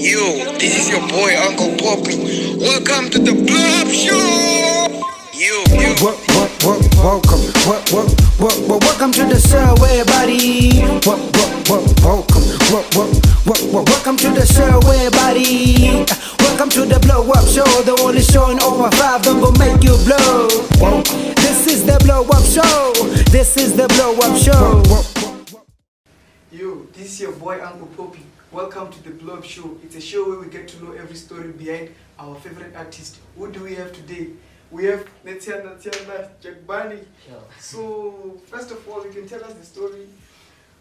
Yo, this is your boy Uncle Phophi. Welcome to the BlowUp Show. Welcome to the show, everybody. Welcome to the show, everybody. Welcome to the BlowUp Show, the only show in over 5 that will make you blow. This is the BlowUp Show. This is the BlowUp Show. Yo, this is your boy Uncle Phophi. Welcome to the BlowUp Show. It's a show where we get to know every story behind our favorite artist. Who do we have today? We have Netiana Jack Bunny. Sure. So, first of all, you can tell us the story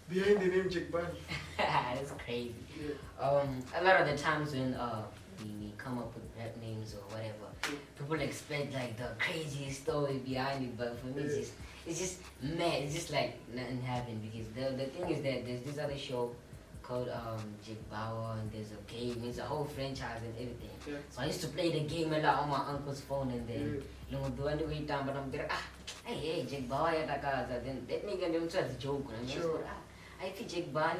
behind the name Jack Bunny. That's crazy. Yeah. A lot of the times when we come up with rap names or whatever, people expect like the craziest story behind it, but for me it's just mad. It's just like nothing happened, because the thing is that there's this other show called Jig Bauer, and there's a game, it's a whole franchise and everything. Yeah. So I used to play the game a lot on my uncle's phone, and then you know, the one way down, but I'm there, hey, Jig Bauer, then that nigga them try to joke, and I'm Sure. I feel Jig Bunny,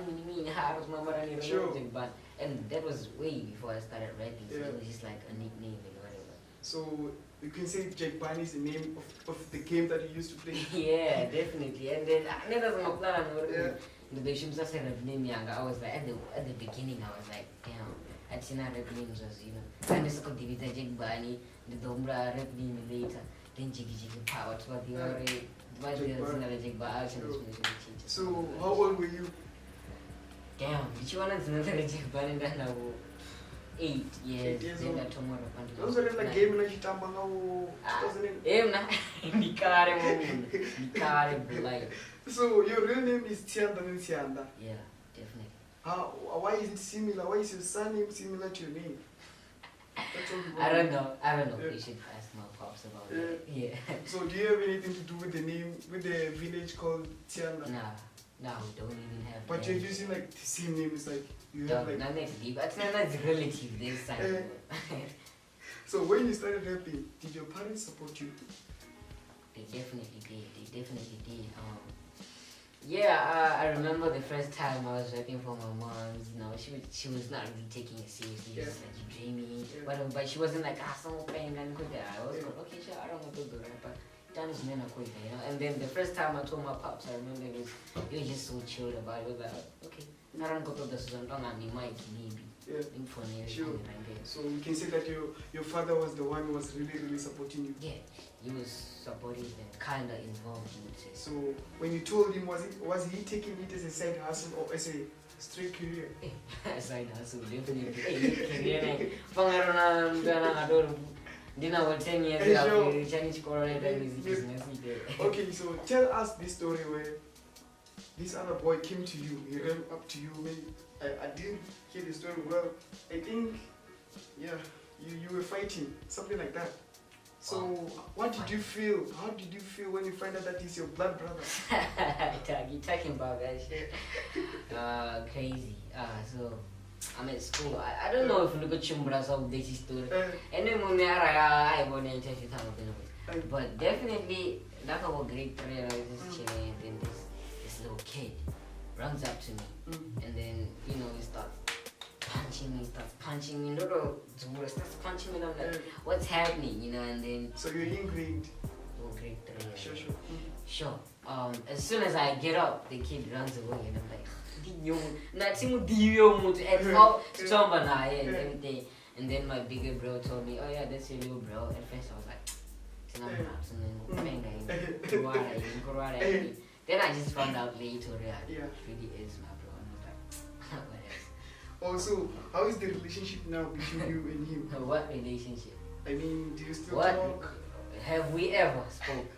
I was my mother, Sure. Jig Bunny, and that was way before I started rapping, so Yeah. it was just like a nickname and whatever. So, you can say Jack Bunny is the name of the game that you used to play. Yeah, definitely, and then that was my plan. Yeah. The should just said a name young. I was like at the beginning I was like, damn, I'd seen rap names was, you know. And this could be the Jig Bunny, the Dombra rap name later, then Jiggy Power to what the already Jig Bunny. So, how old were you? Damn, did you want to know that Jig Bunny then now 8 years? 8 years Then old. that tomorrow. Those were like game like Chitamba now. The car, like. So, your real name is Tianda Ntianda. Yeah, definitely. Why is it similar? Why is your surname similar to your name? That's all people I don't know. Yeah. You should ask my pops about it. Yeah. So do you have anything to do with the name, with the village called Tianda? Nah, we don't even have. But you're using like the same name. It's like you have like. Not next deep, but that's relative this time. So when you started rapping, did your parents support you? They definitely did. Yeah, I remember the first time I was rapping for my mom. You know, she was not really taking it seriously. Yeah. Just like dreaming, Yeah. but she wasn't like someone playing and quick. I was like, okay, sure, I don't want to do rap, but that is men quick, you know. And then the first time I told my pops, I remember it was just so chilled about it. It was like, okay, I don't go to the song, don't have mic maybe. Yeah. Sure. Sure. So we can say that your father was the one who was really supporting you. Yeah, he was supportive and kind of involved, you would say. So when you told him, was he taking it as a side hustle or as a straight career? Side hustle, definitely. Career, like, Dina was 10 years Hey, after sure. Chinese coronated music business. Okay, so tell us this story where this other boy came to you, he ran up to you. Maybe I didn't hear the story well. I think, yeah, you were fighting, something like that. So, what did you feel? How did you feel when you find out that he's your blood brother? You talking about that shit? Crazy. So I'm at school. I don't know if you look at Chumbra so this story. And then when I want to interview him, but definitely that was a great career. I was just chilling, and then this little kid runs up to me, and then you know he starts punching me, starts punching me, and I'm like, what's happening, you know? And then So you're in grade? grade 3. Sure. Sure. As soon as I get up, the kid runs away, and I'm like, and everything. And then my bigger bro told me, oh yeah, that's your little bro. At first I was like, then I just found out later that it really is my bro. And I was like, what else? Also, how is the relationship now between you and him? What relationship? I mean, do you still What? talk? Have we ever spoke?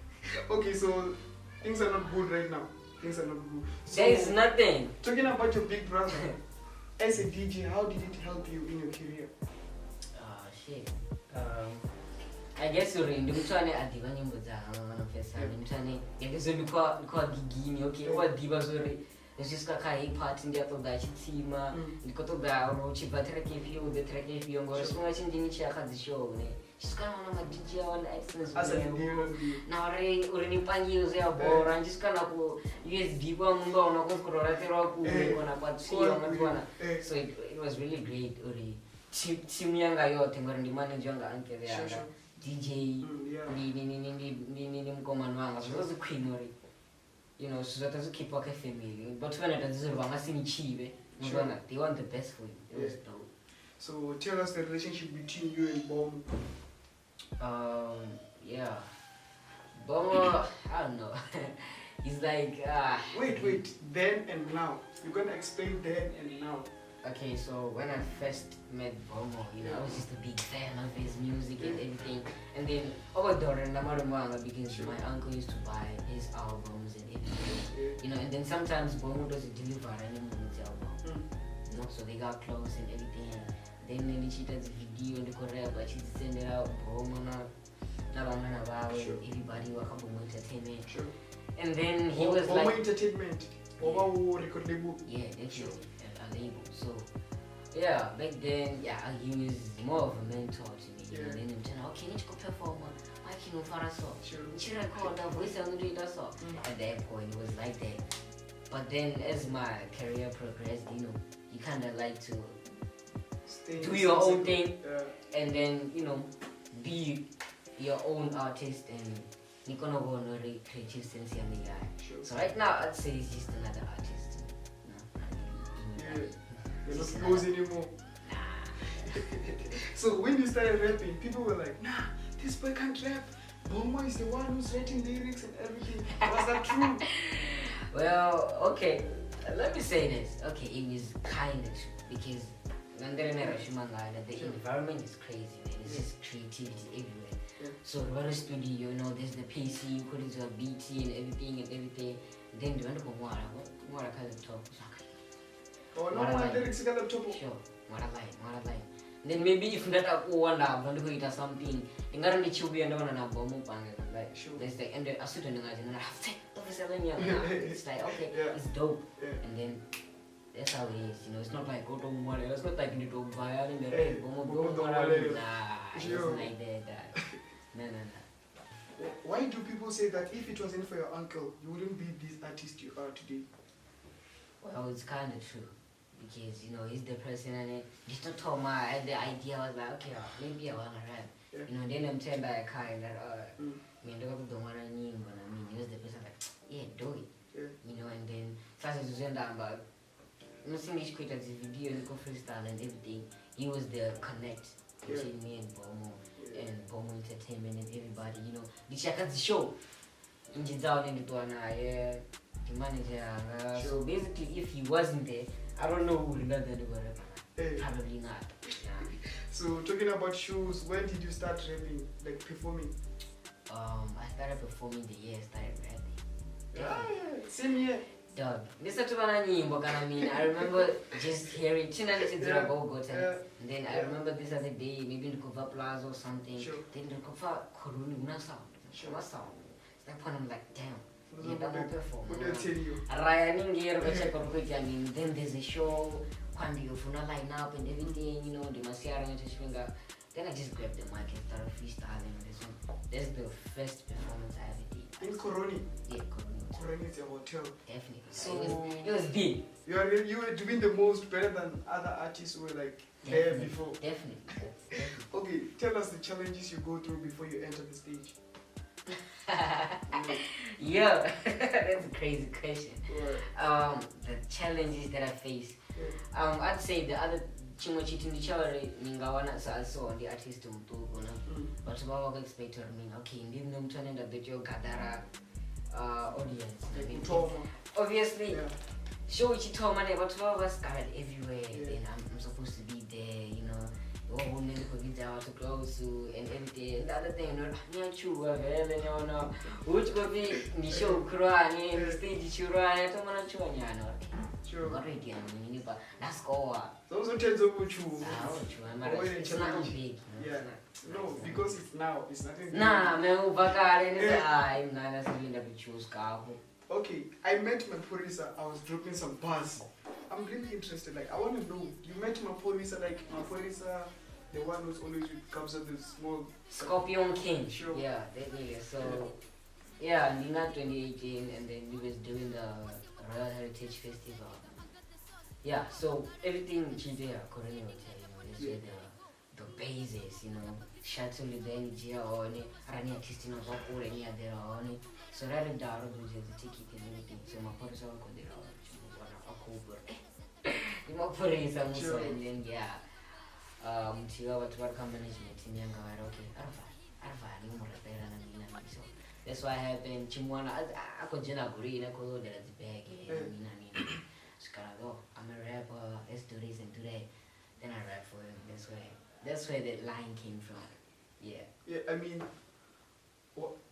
Okay, so things are not good right now. Things are not good. So, There is nothing. talking about your big brother, as a DJ, how did it help you in your career? Shit. I guess you're in the Mutane at the one Mutane. Kwa gigini, okay, what diva sorry. It's just a kind of part in the other that Chitima, the Kotoga, or Chiba track if you, the track if you go as much in the show. just kind of want to DJ on accents. As a video. Now, already panging say about and just kind of USB one on a so it was really great. Team younger, you're the manager uncle there. DJ, so was a queen, you know, so that was a keep a family. But when it is wrong, I see cheap. They want the best for you. It was dope. So tell us the relationship between you and Bom. Yeah. Bom, I don't know. He's like, Wait, then and now. You're gonna explain then and now. Okay, so when I first met Bomo, you know, I was just a big fan of his music and everything. And then over there, and I'm because my uncle used to buy his albums and everything. You know, and then sometimes Bomo doesn't deliver anymore his album. You know, so they got close and everything. Then she does a video in the Korea, but she send it out. Bomo everybody will come Bomo Entertainment. Sure. And then he was Bomo like Entertainment. Bomo record label. Yeah, definitely. Label. So yeah, back then, he was more of a mentor to me. You know, then I'm saying, okay, need to go perform. I can offer us all. She record the voice and do that so. At that point, it was like that. But then, as my career progressed, you know, you kind of like to do your own thing, and then you know, be your own artist and you're gonna go on a creative sense in the guy. So right now, I'd say he's just another artist. You're not close anymore. So when you started rapping, people were like, nah, this boy can't rap. Bomo is the one who's writing lyrics and everything. Was that true? Well, okay, let me say this. Okay, it was kind of true because the environment is crazy, man. It's just creativity everywhere. So run a studio, you know, there's the PC, you put it to a BT and everything. Then you end up on what I kind of talk. Oh, no one lyrics got laptop. Sure, what I like. Then maybe if that up one up, don't do it or something. You gotta need to be another one up, like sure. There's like and I sit in the and I have to it's like okay, it's dope. And then that's how it is, you know, it's not like go to one, it's not like you need to buy it in the red, it's like that. No. Why do people say that if it wasn't for your uncle, you wouldn't be this artist you are today? Well, it's kind of true. Because, you know, he's the person and he just told me the idea. I was like, okay, maybe I want to rap. You know, then I'm telling that kind that, I mean, don't want to name, but I mean, he was the person like, yeah, do it. You know, and then, started to send down, but I'm not saying he created this video and go freestyle and everything. He was the connect between me and Bomo and Bomo Entertainment and everybody, you know. The check out the show. In the down in the the manager. So basically, if he wasn't there, I don't know who would have done it. Probably not. So talking about shows, when did you start rapping, like performing? I started performing the year I started rapping. Same year. Dog. I remember just hearing and then I remember this other day, maybe in the Kova Plaza or something. Then the Kova Koruna sound. What sound? I'm like, damn. Then there's a show, line up and everything, you know, the Masiara and finger. Then I just grabbed the mic and started freestyling. That's the first performance I ever did. In Coroni? Yeah, Coroni is a hotel. Definitely. So it was big. You were doing the most better than other artists who were like there before. Definitely. Okay, tell us the challenges you go through before you enter the stage. Yeah, that's a crazy question. The challenges that I face. I'd say the other chimochiti in the challenge ningawana also on the artist to but what I expect I mean okay in the turning that you gather audience. Obviously show which told money but all of us scattered everywhere then I'm supposed to be there, you know. To close to and everything. The other thing, which could be the show crying, the stage children, sure. But that's all. Those are tens of which it's not big. No, because it's now, it's nothing. Nah, I'm not okay, I met maphorisa. I was dropping some bars. I'm really interested. Like, I want to know. You met maphorisa, like maphorisa The one who's always comes with the small Scorpion King. Sure. Yeah, definitely. So, yeah, Nina 2018, and then we was doing the Royal Heritage Festival. Yeah, so everything Chidea Korean Hotel, you know, is with the bases, you know, shuttle the energy on it, running artist in a vocal and yeah, there on it. So that is the ticket and everything. So my parents are going there. Maphorisa muso and then yeah mtiwa watu waka management nyanga wari okay arva ni murapera na mina so that's why happened chimwana akojena guri na kozo de the bag mina skalo I'm a rapper, let's do this and today then I rap for him. That's where that line came from. Yeah, I mean,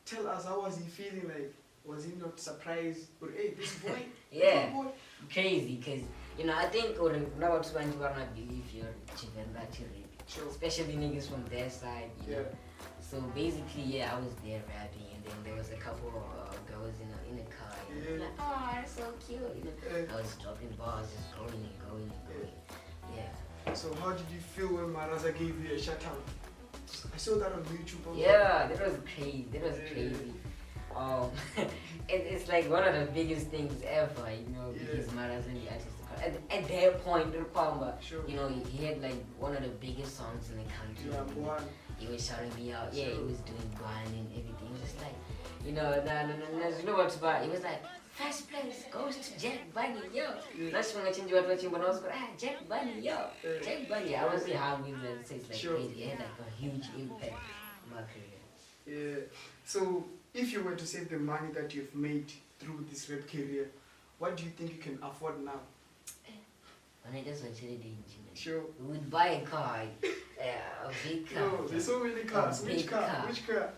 tell us, how was he feeling? Like, was he not surprised? Or hey, this boy, yeah, boy. Crazy, because you know I think now what's when you wanna believe you're Venda children, Sure. especially niggas from their side, you know. So basically, yeah, I was there rapping, and then there was a couple of girls in the car, and like, oh, that's so cute, you know. I was dropping bars, just going and going and going. Yeah. So how did you feel when Maraza gave you a shout out? I saw that on YouTube. Yeah, that was crazy. Crazy. It's like one of the biggest things ever, you know, because Maraza and the artist. At that point, Sure. you know, he had like one of the biggest songs in the country. Yeah, he was shouting me out. Yeah, he was doing Guan and everything. He was just like, you know, you know what's about? He was like, first place goes to Jack Bunny, yo. That's when I changed what watching, but I was like, Jack Bunny, yo. Jack Bunny. I was how we would say it's like Sure. crazy. It had like a huge impact on my career. Yeah. So if you were to save the money that you've made through this rap career, what do you think you can afford now? When I just actually did, Sure. we would buy a car, a big car. No, there's so many cars. Which big car? car. Which car?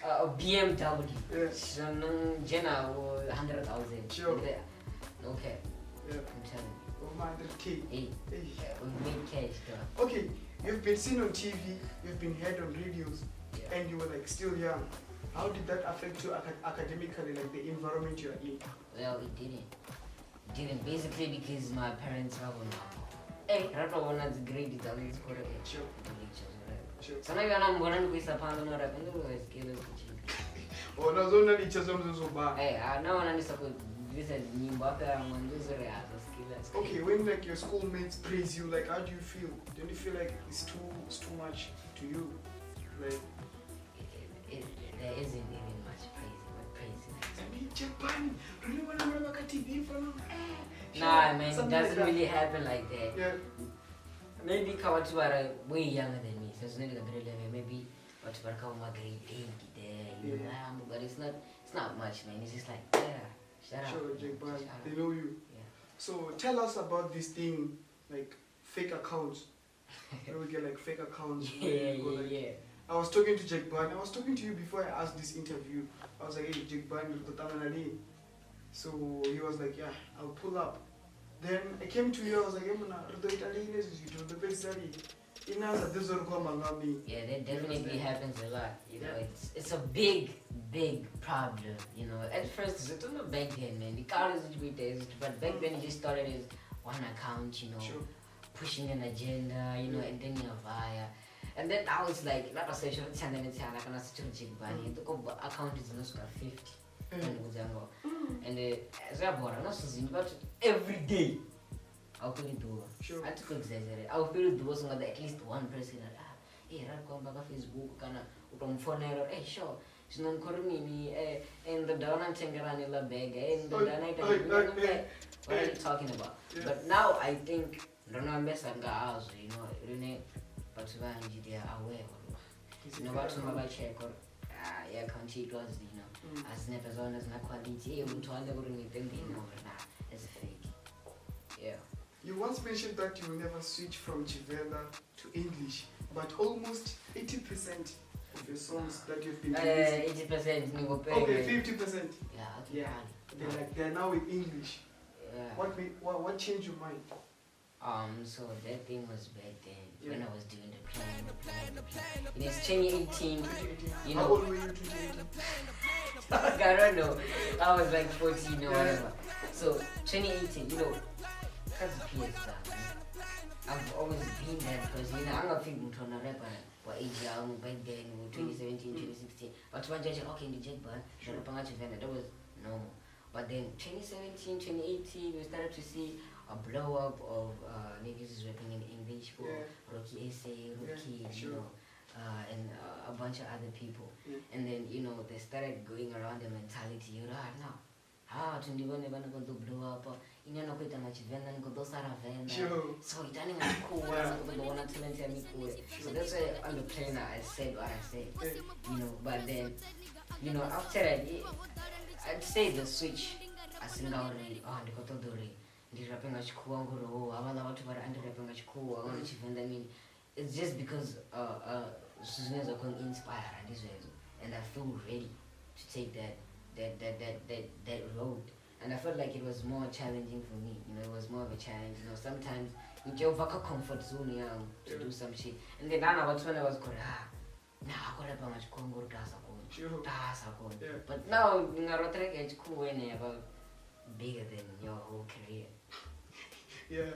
A BMW. Yeah. So, Jenna, 100,000. Sure. Okay. Yeah. I'm telling you. Over 100K. Hey, Hey. we made cash, though. Okay, you've been seen on TV, you've been heard on radios, Yeah. and you were like still young. How did that affect you academically, like the environment you are in? Well, it didn't. It didn't. Basically, because my parents were on. Hey, I don't know when that's great. It's always for it. Sure. Sure. So now I'm going to go to Sapana or I'm going to get Oh, no, so only just so bad. Hey, I know when I suppose this is Nimbaka and one those are as Okay, when like your schoolmates praise you, like how do you feel? Don't you feel like it's too much to you? Like there isn't even much praise. I mean, Japan, really want to work at TV for now? Nah, man, it Something doesn't like that. really happen like that. Yeah. Maybe Kawatu are way younger than me, so it's not a grade level. Maybe Kawatu are my grade 8 there, you know, but it's not much, man. It's just like, shut up. Sure, Japan, Shut up. they know you. Yeah. So tell us about this thing, like fake accounts. Where we get like fake accounts. where you go, like, Yeah. I was talking to Jack Bunny. I was talking to you before I asked this interview. I was like, hey, Jack Bunny, so he was like, yeah, I'll pull up. Then I came to you, I was like, hey, Yeah, that definitely happens a lot. You know, it's a big problem. You know, at first, I don't know back then, man. The car is with this, but back then it just started as one account. You know, Sure. pushing an agenda. You know, and then you're via. And then I was like, not a social channel, like a strategic bunny. The account is not 50. And as I bought, I'm not saying, but every day I'll put it do. Sure. I took exaggerate. I'll put it do so that at least one person, hey, I'll come back on Facebook, kind of phone error, hey, sure. She's not calling me, and the down and Tangarani la bag, and the night, what are you talking about? Yeah. But now I think, don't know, I'm best I'm house, you know, Rene, but they are aware. You know what, my check or yeah, country it was, you know, as never as long as not quality, you to undergo it's fake. Yeah. You once mentioned that you will never switch from Chivenda to English, but almost 80% of your songs that you've been releasing. 80% nigga pay. Okay, 50%. Yeah. They're now in English. Yeah. What changed your mind? So that thing was back then when I was doing the plan. It is 2018. You How know, old were you 2018? I don't know. I was like 14 or whatever. So 2018, you know, because PS I I've always been that person. You know, I'm not thinking to a rapper for age young back then, 2017, 2016. But one judge, okay, the jet bar, that was normal. But then 2017, 2018, we started to see a blow up of niggas rapping in English for Rocky Essay, Rocky, you know, and a bunch of other people. And then, you know, they started going around the mentality, you know, now, how to do when to blow up, you know, quit much Venda and go those are Venda. So it's done cool, cool. So that's why on the plane I said what I said, you know, but then, you know, after that, I'd say the switch, I sing out the Kotodori. The rapping as cool, I want to rapping as cool, I want to Venda. I mean, it's just because Susan's are going to inspire and this way, and I feel ready to take that road. And I felt like it was more challenging for me. You know, it was more of a challenge. You know, sometimes you get back a comfort zone to do some shit. And then I was when I was going, nah, I got up much Congo But now you know, it's cool when you're about bigger than your whole career. Yeah.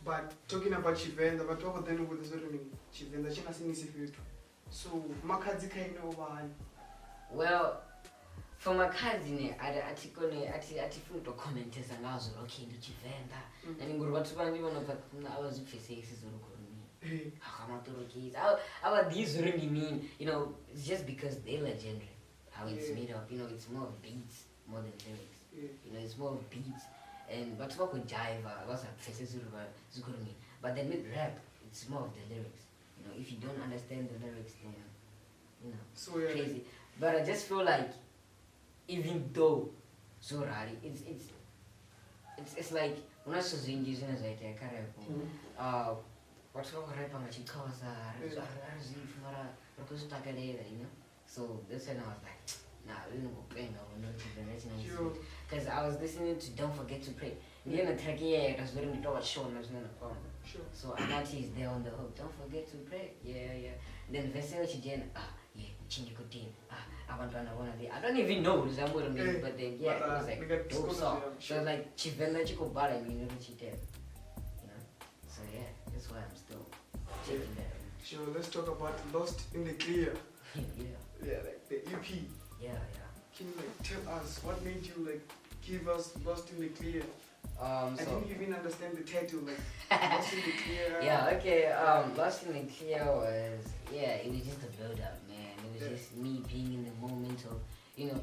But talking about Chivenda, but talk then with the sort of Chivenda, she has in so Makadzi kind of one. Well, for my cousin, I feel to comment as an house okay to Chivenda. And in what's one even of I was faces I what these really mean, you know, it's just because they're legendary. How it's made up, you know, it's more beats more than lyrics. You know, it's more beats. And but what with jive, what's up faces me. But then with rap, it's more of the lyrics. You know, if you don't understand the lyrics, then you know, so crazy. But I just feel like even though so rare, it's like when I was using as I take a what's wrong rap on my cause you know. So that's when I was like, nah, we don't go playing over because I was listening to Don't Forget to Pray. The other track it was during the talk show and I was not a problem. So Anati is there on the hook. Don't forget to pray. Yeah. Then the first thing change your team. I want to I don't even know what I'm going to make, but then it was like dope song. So it was like Chivenda Chico Bala, you know. So yeah, that's why I'm still checking that. Sure, let's talk about Lost in the Clear. Yeah, like the EP. Yeah. Can you like tell us what made you like give us Lost in the Clear? I didn't even understand the title, like Lost in the Clear. Yeah, okay. Lost in the Clear was it was just a build up, man. It was just me being in the moment of, you know,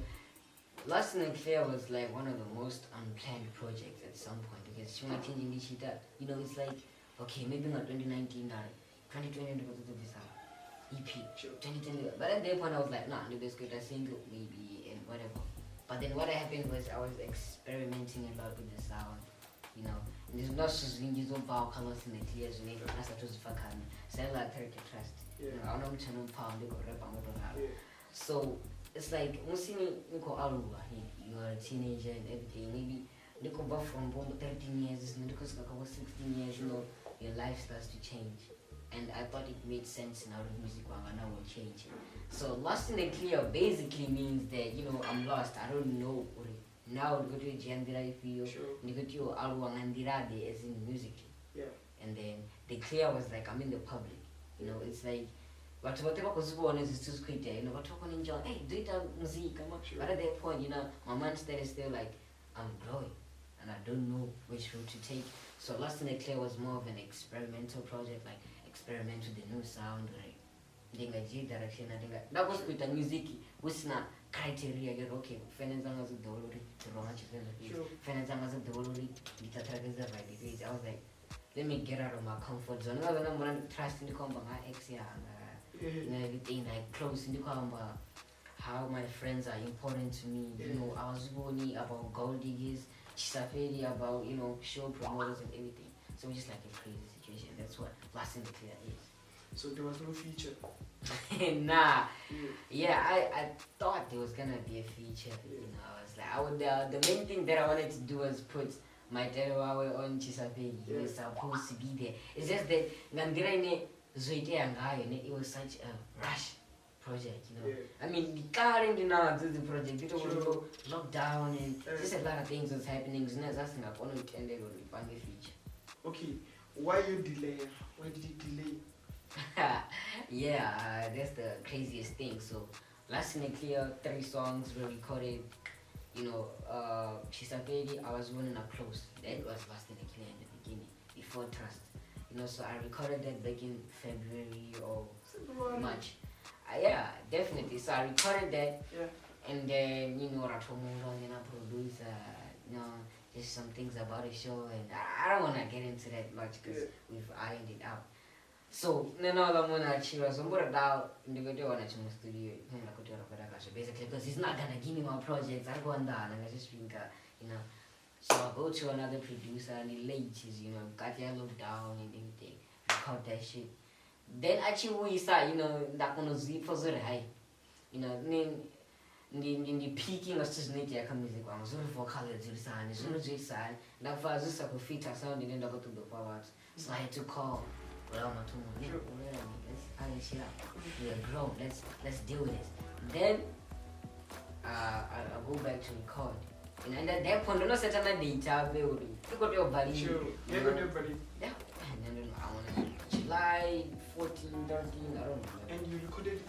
Lost in the Clear was like one of the most unplanned projects at some point because she was changing this shit up. You know, it's like okay, maybe not 2019, 2020 this EP, 2020. But at that point I was like, nah, do this good a single maybe and whatever. But then what happened was I was experimenting a lot with the sound, you know. And it's not just when you don't bow colors in the clear, so maybe that's what was fucking sell like character trust. You know, I don't know pound they got rap and so it's like you're a teenager and everything, maybe you go back from 13 years, 16 years, you know, your life starts to change. And I thought it made sense in our music and I will change it. So Lost in the Clear basically means that, you know, I'm lost, I don't know. Now go to Jandira if you go to Alwangandirade as in music. And then the Clear was like I'm in the public. You know, it's like whatever was born is too quick there, you know, what talking in John, hey, do it music, come on. But at that point, you know, my mindset is still like I'm growing and I don't know which route to take. So Lost in the Clear was more of an experimental project, like experiment with the new sound, like direction. I think that was with the music was not criteria. You're okay. Fenanzang was the Dolori, the Romanch Fenanzang was the Dolori, the Travis of the page. I was like, let me get out of my comfort zone. I don't want to trust in the combo, my ex, and everything like close in the combo. How my friends are important to me. You know, I was warning about gold diggers, Chisaferi, about, you know, show promoters and everything. So it's just like a crazy situation. That's what Lost in the Clear is. So there was no feature? Nah. Yeah, I thought there was gonna be a feature. You know, I was like, the main thing that I wanted to do was put my Teruawe on Chisaferi. He was supposed to be there. It's just that it was such a rush project, you know. I mean, the current now do the project, it was lockdown and just a lot of things was happening. So that's asking up on it and they would find a feature. Okay, why you delay? Why did you delay? Yeah, that's the craziest thing. So, last in a clear, 3 songs were recorded. You know, Chisapedi, I was running up close. That was last in a clear in the beginning, before Trust. You know, so I recorded that back in February or March. Yeah, definitely. So I recorded that. Yeah. And then, you know, Ratomura, then I produce, you know, just some things about the show. And I don't want to get into that much because we've ironed it out. So, she was out in the video on the studio. Basically, because he's not going to give me my projects. I go on that and I just think, you know. So I go to another producer and he late, you know, got your look down and everything, record that shit. Then actually we start, you know, that one was for the high. You know, in the peaking of just nature music, I was looking for colors to the sound, as soon as you sign, that was just like a feature sound and then I go to the forwards. So I had to call. Well, we are grown, let's deal with this. Then I go back to record. And at that point, I'm not setting a data building. You got your body. Sure. You got your body. Yeah. And then I want to July 14, 13, I don't know. And you recorded it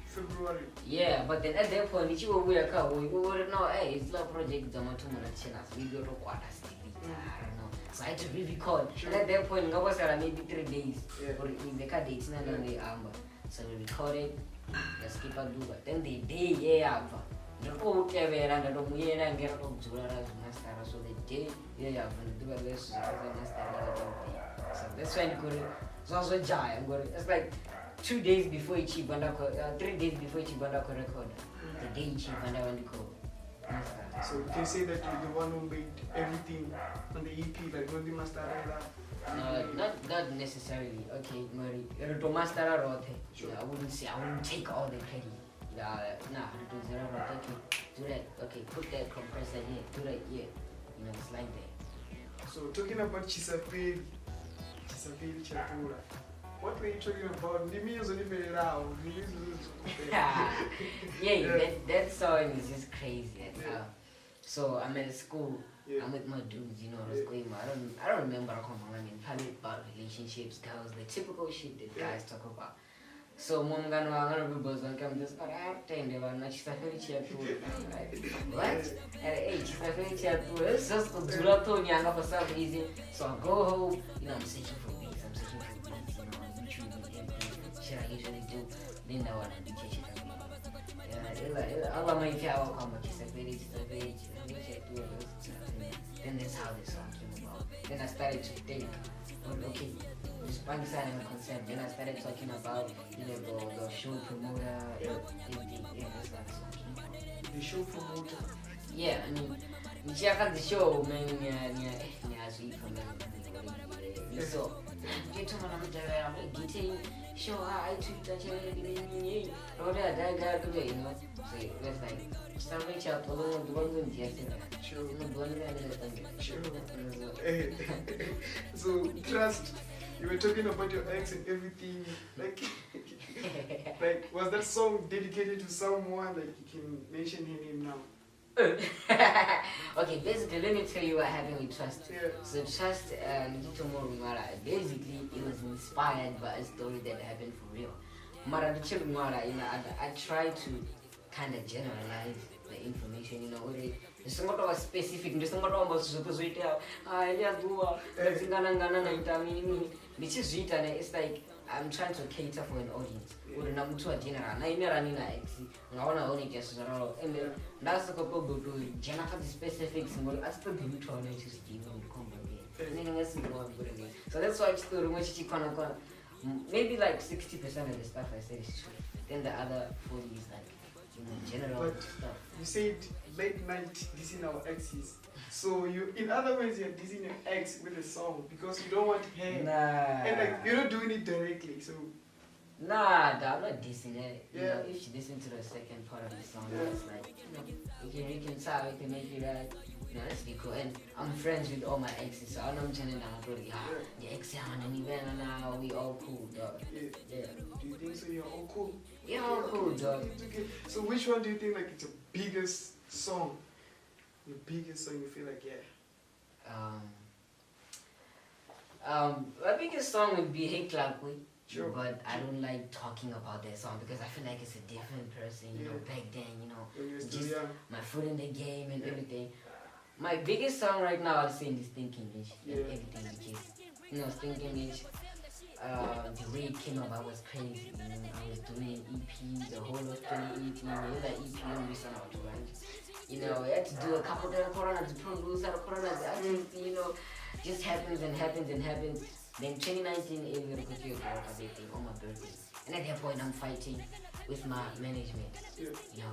February. Yeah, but then at that point, you were we wouldn't know, hey, it's a project, we go to quarter still. I don't know. So I had to re-record. Sure. And at that point, I was maybe 3 days. Yeah. Or in the car dates, so we recorded, let's keep on doing it. Then the day, yeah, the whole TV and the Muyen and get up to master, so the day, yeah, when the this, so that's when it's also giant. It's like 2 days before each banda, 3 days before each banda record. The day each banda went to go. So you can say that you're the one who made everything on the EP, like when the master not necessarily. Okay, Mary, you're the master or sure. I wouldn't take all the credit. Do that. Okay, put that compressor here. Do that here. You know, it's like that. So talking about Chisapedi Chapura, what were you talking about? The music is very loud. Yeah, that song is just crazy. So I'm at school. Yeah. I'm with my dudes, you know, I was going. I don't remember. I mean, probably about relationships, girls, the typical shit that guys talk about. So mom gonna be buzzing. I'm just time they were not just a very cheap what? At age, just a very cheap it's just to do that to young for some reason. So I go home, you know, I'm searching for beats, you know, on YouTube and everything. Shit I usually do. Then I wanna be chasing yeah, I love my cow come just a very then that's how this song came about. Then I started to think, okay, this one side of the concept. Then I started talking about, you know, the show promoter, everything. Yeah, that's how the song came about. The show promoter? Yeah, I mean, check out the show, man. Yeah, sweet from the so, get to my getting show I tweet that you know, so that's like something chat alone the one so trust, you were talking about your ex and everything, like like was that song dedicated to someone, like you can mention her name now? Okay, basically, let me tell you what happened with Trust. Yeah. So Trust, basically, it was inspired by a story that happened for real. Mara, you know, I try to kind of generalize the information, you know, there's somewhat specific, there's somewhat almost supposed to tell, which is written, it's like, I'm trying to cater for an audience. I'm to a general. I want to only guess and that's the couple go to general specifics. I still do it on it. So that's why I still remember maybe like 60% of the stuff I said is true. Then the other 40 is like, you know, general but stuff. You said late night dissing our exes. So you, in other words, you're dissing your ex with a song because you don't want her. Nah. And like you're not doing it directly. So. Nah, I'm not dissing it. Yeah. You know, if she listens to the second part of the song, it's like, you know, we can reconcile, we can make it right. You know, let's be cool. And I'm friends with all my exes, so I know I'm telling them, the ex and now we all cool, dog. Yeah. Do you think so? You're all cool? Yeah, all cool, dog. Okay. So which one do you think like it's your biggest song? Your biggest song you feel like, yeah? My biggest song would be Hey Clarkwe. Sure. But I don't like talking about that song because I feel like it's a different person, you know, back then, you know, When you were still just young. my foot in the game and everything. My biggest song right now, I'll say, is Thinking Rich and everything because, you know, Thinking Rich, the way it came up, I was crazy, you know, I was doing an EP, the whole of 2018, you know, that EP when we sent out to run. You know, I had to do a couple of corona to produce, a corona, you know, just happens and happens and happens. Then 2019, we recorded everything on my birthday. And at that point, I'm fighting with my management. You know,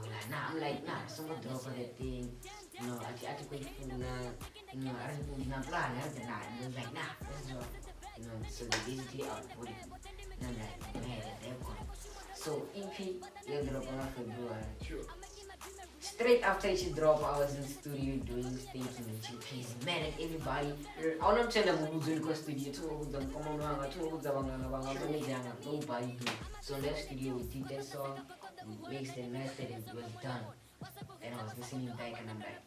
I'm like, nah, someone drop for that thing. You know, I had to wait for you know, I didn't plan. I was like, nah, let's drop. You know, so they basically output it. And I'm like, man, at that point. So EP, you drop on February. Straight after she dropped, I was in the studio doing Thinking Rich and crazy, mad at everybody. I want to tell them who's in the studio, nobody do. So in that studio, we did that song, we mixed and mastered it, it was done. And I was listening back and I'm like,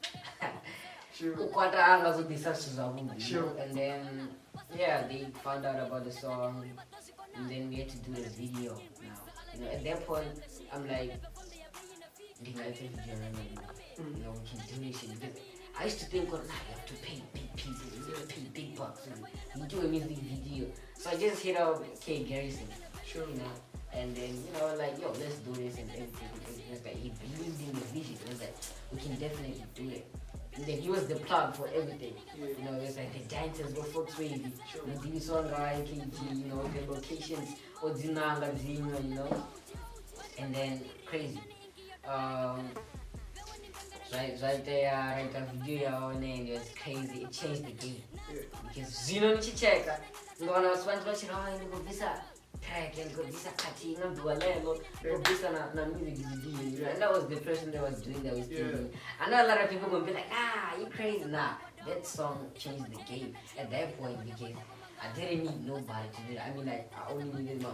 sure. And then, yeah, they found out about the song, and then we had to do the video now. You know, at that point, I'm like, you know, we can do this shit. Because I used to think, well, nah, you have to pay big people, you have to pay big bucks, and do a music video. So I just hit up K. Garrison, you know, and then, you know, like, yo, let's do this and everything. It was like, he believed in the vision. It was like, we can definitely do it. And then he was the plug for everything. You know, it was like the dancers were for crazy. The songwriter, you know, the locations, or Zinanga, you know, and then crazy. Right there, right the video and it was crazy. It changed the game. Because you know what you check. No one else wants to watch visa track and go visa cutting and do a level, go visa na music video. And that was the person that was doing that was thinking. I know a lot of people gonna be like, ah, you crazy. Nah, that song changed the game at that point because I didn't need nobody to do it. I mean, like, I only needed my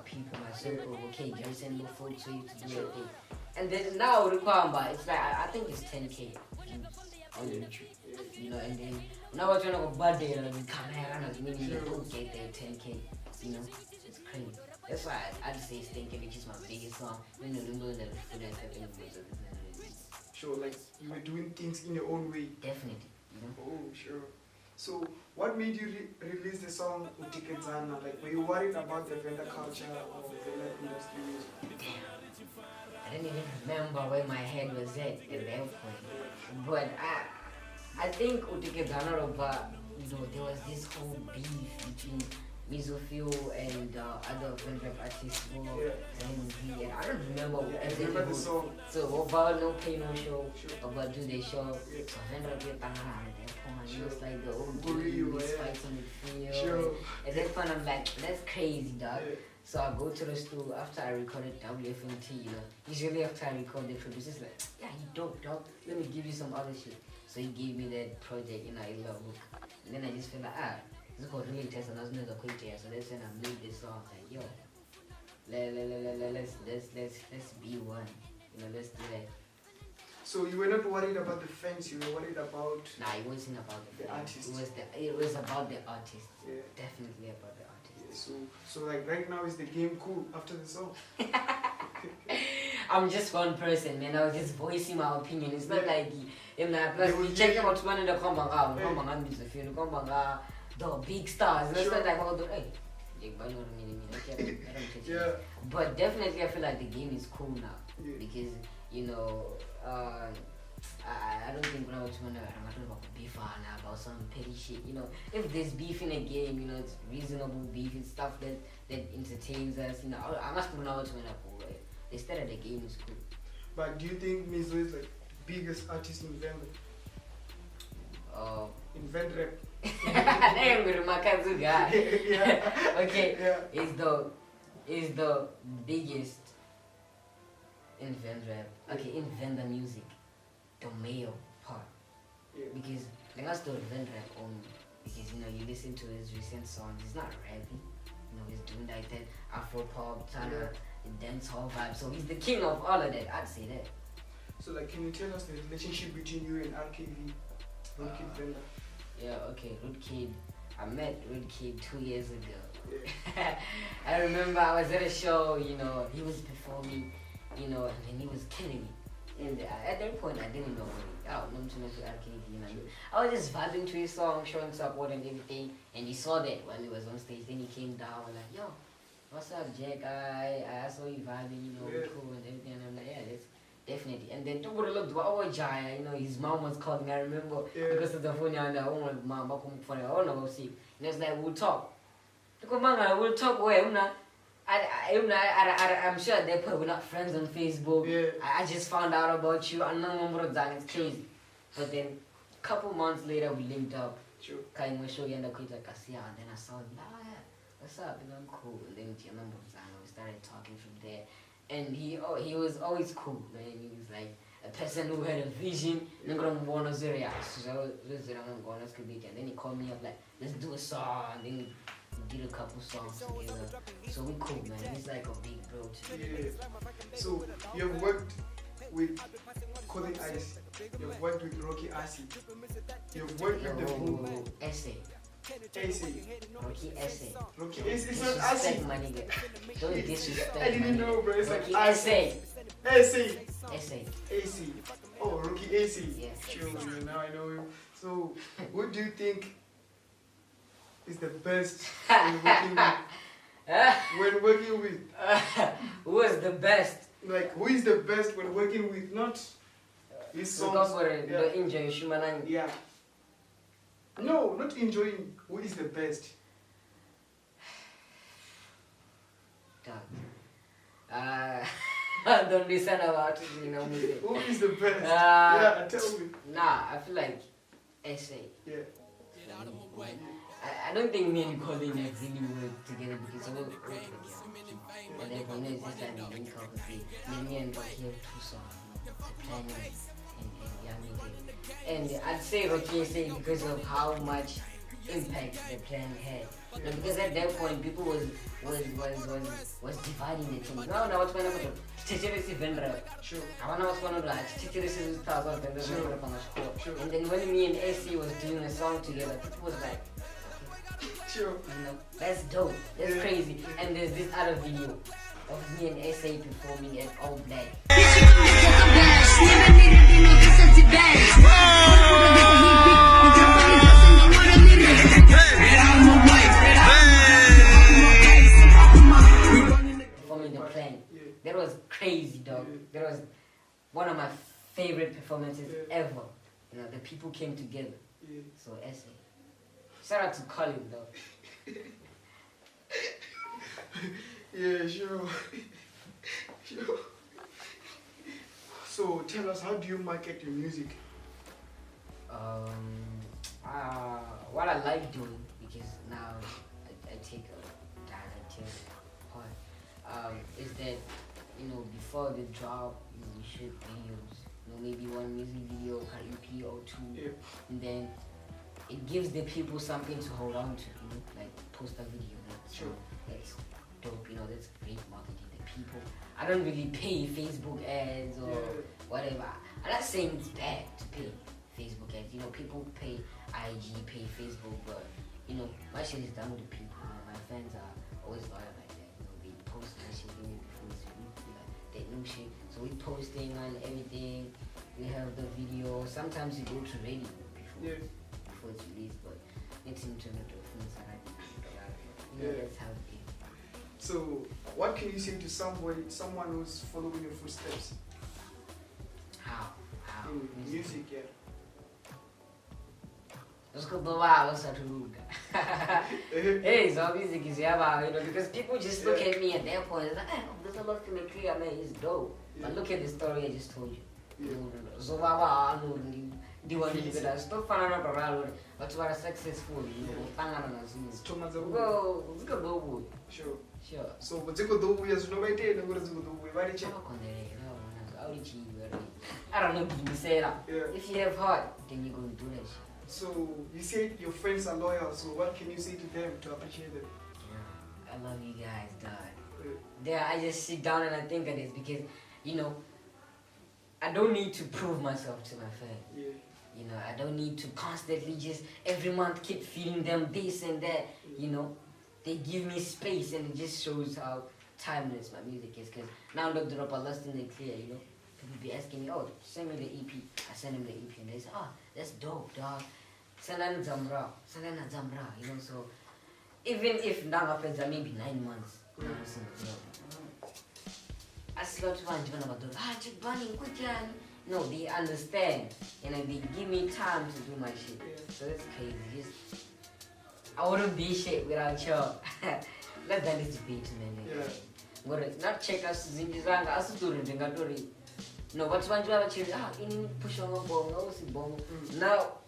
people, my circle, okay, Garrison, no folks to do everything. And then now, it's like, I think it's 10K on YouTube. You know, and then now I'm trying to go bad there and come here and meaning you don't get there 10K. You know, it's crazy. That's why I just say Thinking Rich is my biggest song. You know, Sure, like you were doing things in your own way. Definitely. You know? Oh, sure. So, what made you release the song Utikenzana? Like, were you worried about the Venda culture or the rap industry music? I didn't even remember where my head was at that point. But I think Utikenzana, you know, there was this whole beef between Mizofio and other Venrap artists and I don't remember remember the song. So about no pay no show, about do they show. So Venrap get it was like the old fights on the field. And then fun, I'm like, that's crazy, dog. So I go to the studio after I recorded WFMT, you know. Usually after I record, the producer's like, yeah, you dope, dog. Let me give you some other shit. So he gave me that project, you know, I love it. And then I just feel like, this was really test and I was never quit there. So that's when I made this song. Like, yo, let's be one. You know, let's do that. So you were not worried about the fans, you were worried about... Nah, it wasn't about the artist. It was about the artist. Yeah. Definitely about the artist. Yeah, so like right now is the game cool after the song? I'm just one person, man. I was just voicing my opinion. It's not like plus check out one in the the big stars. It's not like yeah. But definitely I feel like the game is cool now. Because, you know, I don't think when I was I'm not talking about beef about some petty shit. You know, if there's beef in a game, you know, it's reasonable beef, it's stuff that entertains us. You know, I must know what they started the game is cool. But do you think Mizo is like biggest artist in Venda? In Venrap. Okay. Yeah. Is the biggest in Venrap. Okay, in Venda music, the male part. Yeah. Because let's do Venrap only. Because you know you listen to his recent songs, it's not rapping. You know, he's doing like that Afro pop, dance hall vibe. So he's the king of all of that. I'd say that. So like, can you tell us the relationship between you and RKV, Root Kid Venda? Yeah, okay, Root Kid. I met Red Kid 2 years ago. Yeah. I remember I was at a show, you know, he was performing, you know, and then he was killing me. And at that point, I didn't know I was just vibing to his song, showing support and everything. And he saw that when he was on stage. Then he came down and like, yo, what's up, Jack? I saw you vibing, you know, cool and everything. And I'm like, yeah, that's definitely. And then you know, his mom was calling. I remember because of the phone and mom, and it was like, we'll talk. We'll talk where I'm sure at that point we're not friends on Facebook. Yeah. I just found out about you. I know it's crazy. But then a couple months later we linked up. Sure. We show you and then I saw him. Oh yeah, what's up? You know, I'm cool. And then we started talking from there. And he was always cool, man. He was like a person who had a vision. And then he called me up like, let's do a song. And then we did a couple songs together. So we cool, man. He's like a big bro to me. Yeah. So you have worked with Coding Ice. You've worked with Rocky Acid. You've worked with the Boom. Essay. Rocky Essay. Rocky Essay. It's not Acid. My nigga. Don't disrespect. I didn't know, bro. It's Rocky like Essay. Essay. Oh, Rocky Essay. Yeah. Sure, now I know you. So, what do you think is the best when working with? Who is the best? Like, who is the best when working with? Not his songs. The enjoy Shumanang. Yeah. No, not enjoying. Who is the best? Don't listen about it, you know. Who is the best? Yeah, tell me. Nah, I feel like Essay. Yeah. I don't think me and Colin have really worked together because we work together. And then for me, it's just like we link up and say, me and Rocky have 2 songs, The Plan and I'd say Rocky Essay because of how much impact The Plan had. And because at that point, people was dividing the team. No, what's going on? Venrap. Sure. I want to know what's going on. Sure. And then when me and AC was doing a song together, people was like, Sure. you know, that's dope. That's crazy. And there's this other video of me and SA performing in all black. Performing The Plan. That was crazy, dog. That was one of my favorite performances ever. You know, the people came together. So SA. Shout out to Colin though. Yeah, sure. So tell us, how do you market your music? What I like doing, because now I take a director part, is that, you know, before the drop, you know, we shoot videos, you know, maybe one music video, EP or 2, and then it gives the people something to hold on to, you know, like post a video. So that's dope, you know, that's great marketing. The people, I don't really pay Facebook ads or whatever. I'm not saying it's bad to pay Facebook ads. You know, people pay IG, pay Facebook, but you know, my shit is done with the people. You know, my fans are always loyal like that. You know, they post my shit even before it's released, like that new shit. So we posting on everything. We have the video. Sometimes we go to radio before it's released, but it's internet of things like that. You know, that's how it is. So, what can you say to someone who's following your footsteps? How? In music, Let's go blow to Hey, so music is you know, because people just look at me at that point, it's like, there's a lot to make clear, man, it's dope. But look at the story I just told you. So, do one little bit stop fun around, but you are successful, you know, go. Sure. So, but you go do yes, no matter what you do, we might check. I don't know if you say that. If you have heart, then you're going to do that shit. So, you said your friends are loyal, so what can you say to them to appreciate them? I love you guys, dog. There, I just sit down and I think of this because, you know, I don't need to prove myself to my fans. You know, I don't need to constantly just every month keep feeding them this and that. You know, they give me space, and it just shows how timeless my music is. Because now look, drop a Lost in the Clear. You know, people be asking me, oh, send me the EP. I send them the EP, and they say, oh, that's dope, dog. Send them Zamra. You know, so even if now happens, maybe 9 months. I still want to no, they understand, and they give me time to do my shit. So it's crazy. Just, I wouldn't be shit without you. Let that is beat, man. Not check us in the zanga. I still do it. No, what's one job? In push on a bomb. Now,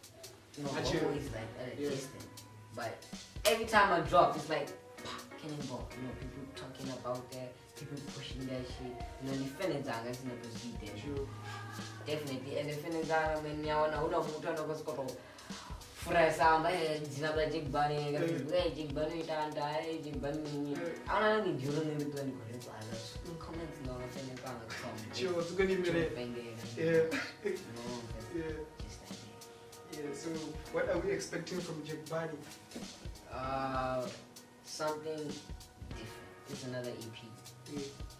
no, always like at a distance. But every time I drop, it's like cannonball. You know, people talking about that, people pushing that shit. You know, the fans are guys in the proceed there. True. Definitely, and the fans are when you want to know what's going on. For example, Jinabla Jig Bunny, Jig Bunny, Jig Bunny. I don't need you to name it 20 comments. No, I'm saying sure, it's going to be yeah. Yeah, so what are we expecting from Jig Bunny? Something different. It's another EP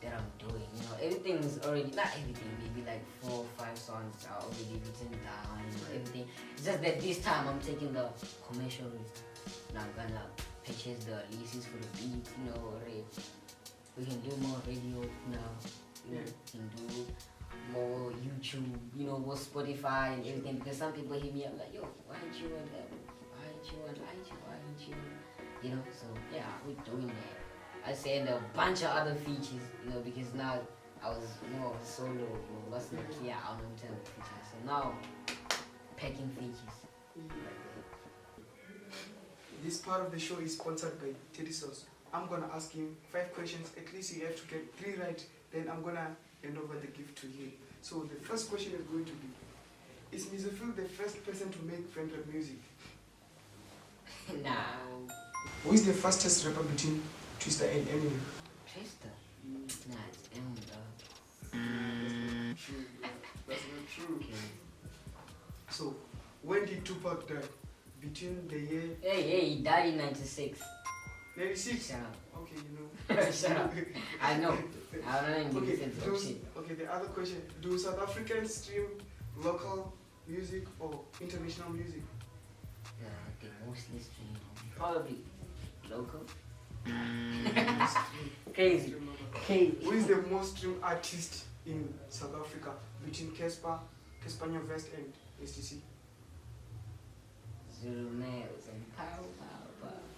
that I'm doing. You know, everything's already, not everything, maybe like 4 or 5 songs are already written down, you know, everything. It's just that this time I'm taking the commercial route. Now I'm gonna purchase the leases for the beat, you know, we can do more radio now, you know, we can do more YouTube, you know, more Spotify and everything, because some people hit me up like, yo, why aren't you on that? Why aren't you? You know, so yeah, we're doing that. I said a bunch of other features, you know, because now I was more of a solo, you know, wasn't clear out on term features. So now, packing features. This part of the show is sponsored by Teddy Sauce. I'm gonna ask him 5 questions. At least you have to get 3 right. Then I'm gonna hand over the gift to him. So the first question is going to be: is Mizofil the first person to make Venrap music? Nah. Who is the fastest rapper between Twister and Eminem? Twister? Nah, it's Eminem. That's not true. Okay. So, when did Tupac die? Between the year... Hey, he died in 96. 96? Shut up. Okay, you know. Shut up. I know. I don't know any sense of shit. Okay, the other question. Do South Africans stream local music or international music? They mostly stream. Probably local. Crazy. Who is the most streamed artist in South Africa between Casper Vest and STC? Zulu Nails and Pow.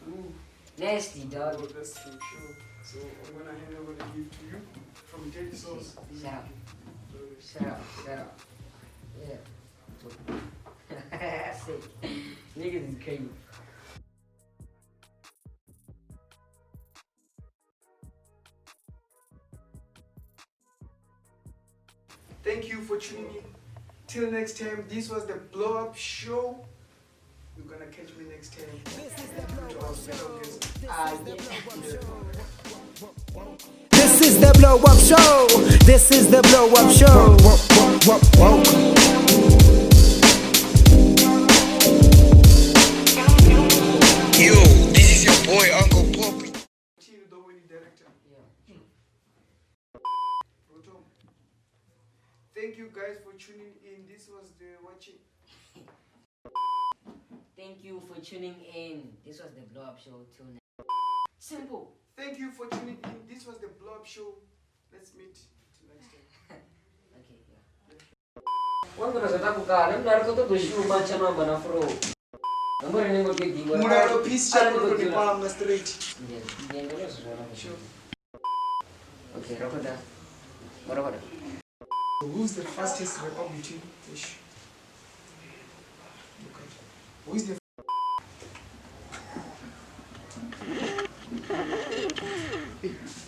Ooh. Nasty, dog. Oh, that's true, sure. So I'm gonna hand over the gift to you from Teddy Sauce. Shut up. Yeah. Sick. Niggas is crazy. Thank you for tuning in. Till next time, this was the BlowUp Show. You're gonna catch me next time. This is the BlowUp Show. This is the BlowUp Show. Yo, this is your boy Uncle Phophi. Thank you guys for tuning in. This was the watching. Thank you for tuning in. This was the BlowUp Show. Till next. Simple. Thank you for tuning in. This was the BlowUp Show. Let's meet till next time. Okay, yeah. Quando nós estamos cá, lembra que eu estou do show marchando a banafro. Lembra nem o que digo. Muralo peace chat for the palm straight. Sure. Okay, roda. Bora. Who's the fastest rapper between fish? Who is the